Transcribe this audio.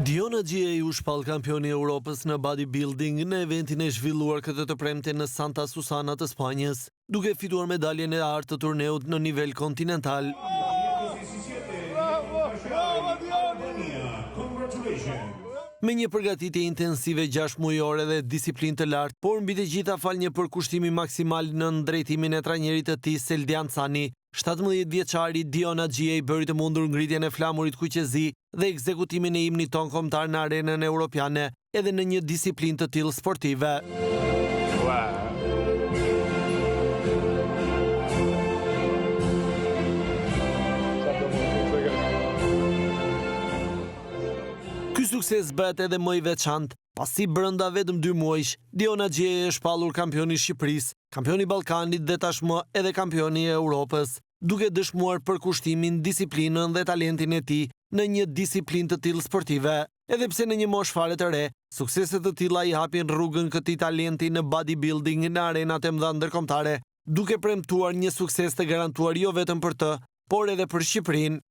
Diona Gjiej u shpall kampioni i Europës në bodybuilding në eventin e zhvilluar këtë të premte në Santa Susana të Spanjës, duke fituar medaljen e artë të turneut në nivel kontinental. Me një përgatitje intensive 6 mujore dhe disiplinë të lartë, por mbi të gjitha fal një përkushtimi maksimal në drejtimin e trajnerit të tij Seldian Cani, 17 vjeçari Diona Gjiej bëri të mundur ngritjen e flamurit kuqezi dhe ekzekutimin e himnit ton kombëtar në arenën europiane, edhe në një disiplinë të tillë sportive. Ky sukses bëhet edhe më i veçantë pasi brenda vetëm 2 muajsh Diona Gjiej është shpallur kampioni i Shqipërisë, kampioni i Ballkanit dhe tashmë edhe kampioni i Europës, duke dëshmuar përkushtimin, disiplinën dhe talentin e tij në një disiplinë të tillë sportive. Edhe pse në një moshë fare të re, sukseset të tilla i hapin rrugën këtij talenti në bodybuilding në arenat e mëdha ndërkombëtare, duke premtuar një sukses të garantuar jo vetëm për të, por edhe për Shqipërinë.